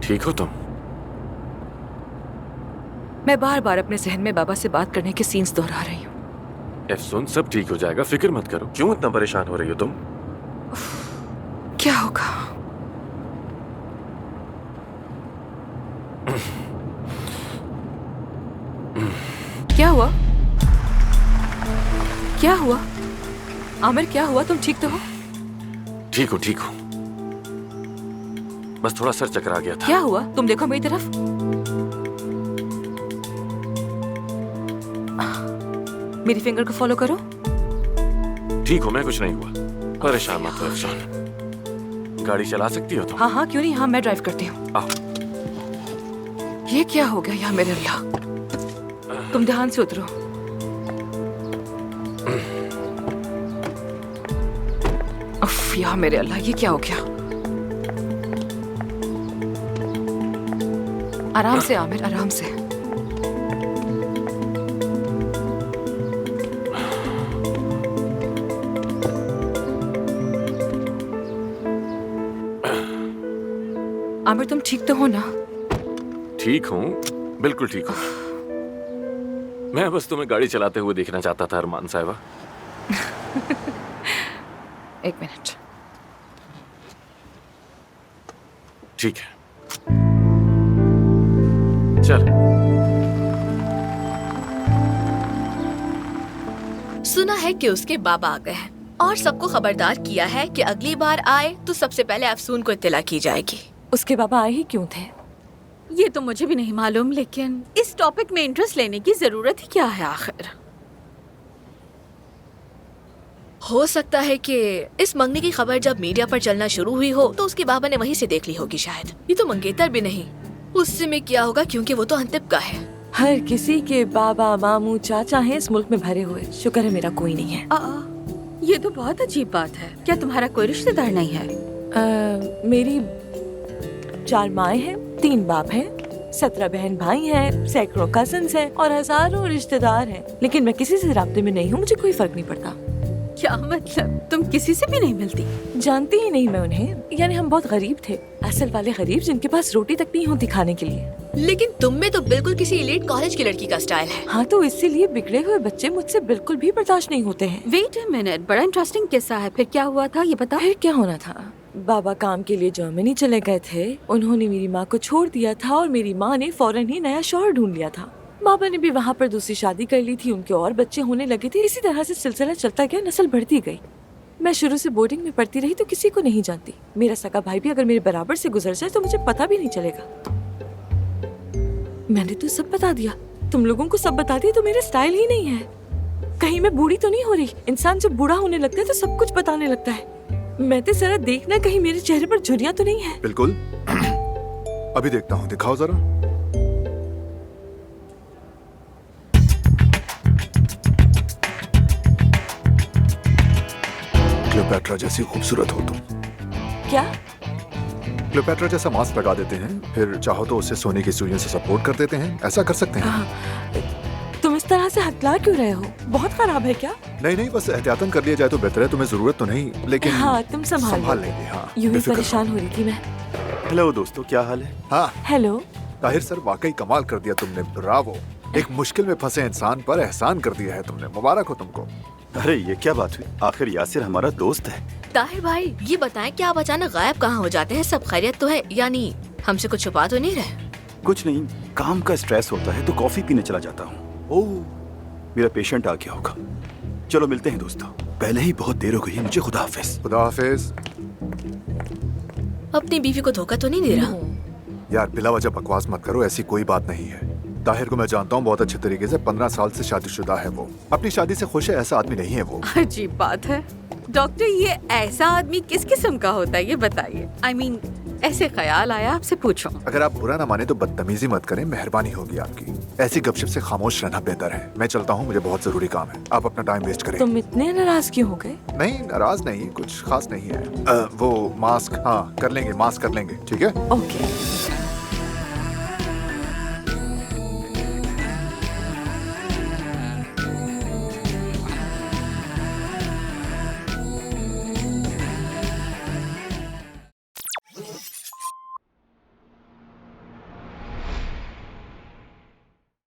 ठीक हो तुम? मैं बार बार अपने जहन में बाबा से बात करने के सीन्स दोहरा रही हूँ। एफसून, सब ठीक हो जाएगा, फिक्र मत करो। क्यों इतना परेशान हो रही हो तुम? क्या होगा? क्या हुआ? क्या हुआ? आमिर, क्या हुआ? तुम ठीक तो हो? ठीक हूँ, ठीक हूँ। बस थोड़ा सर चकरा गया था। क्या हुआ? तुम देखो मेरी तरफ। मेरी फिंगर को फॉलो करो। ठीक हो मैं, कुछ नहीं हुआ। परेशान मत हो एफसून। गाड़ी चला सकती हो तुम? हाँ हाँ, क्यों नहीं। हाँ, मैं ड्राइव करती हूँ। आओ। ये क्या हो गया यार मेरे अल्लाह। तुम ध्यान से उतरो। उफ यार मेरे अल्लाह, ये क्या हो गया? आराम से आमिर, आराम से। आमिर, तुम ठीक तो हो ना? ठीक हूँ, बिल्कुल ठीक हूँ। मैं बस तुम्हें गाड़ी चलाते हुए देखना चाहता था अरमान साहिबा। एक मिनट। ठीक है, चल। सुना है कि उसके बाबा आ गए हैं और सबको खबरदार किया है कि अगली बार आए तो सबसे पहले अफसून को इत्तला की जाएगी। उसके बाबा आए ही क्यों थे? ये तो मुझे भी नहीं मालूम, लेकिन इस टॉपिक में इंटरेस्ट लेने की जरूरत ही क्या है आखिर? हो सकता है कि इस मंगनी की खबर जब मीडिया पर चलना शुरू हुई हो तो उसके बाबा ने वहीं से देख ली होगी शायद। ये तो मंगेतर भी नहीं, उससे में क्या होगा, क्योंकि वो तो अंतिब का है। हर किसी के बाबा मामू चाचा हैं इस मुल्क में भरे हुए। शुक्र है मेरा कोई नहीं है। ये तो बहुत अजीब बात है। क्या तुम्हारा कोई रिश्तेदार नहीं है? मेरी 4 माएँ हैं, 3 बाप हैं, 17 बहन भाई हैं, सैकड़ों कजन्स हैं और हजारों रिश्तेदार हैं। लेकिन मैं किसी से राब्ते में नहीं हूँ, मुझे कोई फर्क नहीं पड़ता। क्या मतलब? तुम किसी से भी नहीं मिलती? जानती ही नहीं मैं उन्हें। यानी हम बहुत गरीब थे, असल वाले गरीब जिनके पास रोटी तक नहीं होती खाने के लिए। लेकिन तुम में तो बिल्कुल किसी एलीट कॉलेज की लड़की का स्टाइल है। हाँ, तो इसीलिए बिगड़े हुए बच्चे मुझसे बिल्कुल भी बर्दाश्त नहीं होते हैं। वेट अ मिनट, बड़ा इंटरेस्टिंग किस्सा है। फिर क्या हुआ था ये बताओ। फिर क्या होना था? बाबा काम के लिए जर्मनी चले गए थे। उन्होंने मेरी माँ को छोड़ दिया था और मेरी माँ ने फौरन ही नया शौहर ढूंढ लिया था। बाबा ने भी वहाँ पर दूसरी शादी कर ली थी, उनके और बच्चे होने लगे थे। इसी तरह से सिलसिला चलता गया, नस्ल बढ़ती गई। मैं शुरू से बोर्डिंग में पढ़ती रही तो किसी को नहीं जानती। मेरा सगा भाई भी अगर मेरे बराबर से गुजर जाए तो मुझे पता भी नहीं चलेगा। मैंने तो सब बता दिया। तुम लोगों को सब बता दिया तो मेरा स्टाइल ही नहीं है। कहीं मैं बूढ़ी तो नहीं हो रही? इंसान जब बूढ़ा होने लगता है तो सब कुछ बताने लगता है। मैं तो जरा देखना कहीं मेरे चेहरे पर झुर्रियां तो नहीं है। बिल्कुल। अभी देखता हूँ, दिखाओ जरा। क्लियोपेट्रा जैसी खूबसूरत हो तुम। क्या? क्लियोपेट्रा जैसा मास्क लगा देते हैं, फिर चाहो तो उससे सोने की सुइयों से सपोर्ट कर देते हैं। ऐसा कर सकते हैं। तुम इस तरह से हकला क्यों रहे हो? बहुत खराब है क्या? नहीं, बस एहतियातन कर लिया जाए तो बेहतर है। तुम्हें जरूरत तो नहीं, लेकिन हाँ, तुम संभाल लेंगे। हाँ, यूं ही बेफिक्र परेशान हो रही थी मैं। हेलो दोस्तों, क्या हाल है? हाँ हेलो। ताहिर सर, वाकई कमाल कर दिया तुमने। ब्रावो। एक मुश्किल में फंसे इंसान पर एहसान कर दिया है तुमने। मुबारक हो तुमको। अरे ये क्या बात हुई? आखिर यासिर हमारा दोस्त है। ताहिर भाई, ये बताएं कि आप अचानक गायब कहाँ हो जाते हैं? सब खैरियत तो है? यानी हमसे कुछ छुपा तो नहीं रहे? कुछ नहीं, काम का स्ट्रेस होता है तो कॉफी पीने चला जाता हूँ। ओह, मेरा पेशेंट आ गया होगा। चलो मिलते हैं दोस्तों। पहले ही बहुत देर हो गई है मुझे। खुदा हाफिज। खुदा हाफिज। अपनी बीवी को धोखा तो नहीं दे रहा? यार बिला वजह बकवास मत करो, ऐसी कोई बात नहीं है। ताहिर को मैं जानता हूँ बहुत अच्छे तरीके से। 15 साल से शादीशुदा है वो। अपनी शादी से खुश है, ऐसा आदमी नहीं है वो। अजीब बात है डॉक्टर, ये ऐसा आदमी किस किस्म का होता है ये बताइए। I mean, ऐसे ख्याल आया आपसे पूछूं। अगर आप बुरा ना माने तो बदतमीजी मत करें, मेहरबानी होगी आपकी। ऐसी गपशप से खामोश रहना बेहतर है। मैं चलता हूँ, मुझे बहुत जरूरी काम है। आप अपना टाइम वेस्ट करें। तुम इतने नाराज क्यों हो गए? नहीं, नाराज नहीं, कुछ खास नहीं है। वो मास्क, हाँ कर लेंगे, मास्क कर लेंगे, ठीक है? ओके।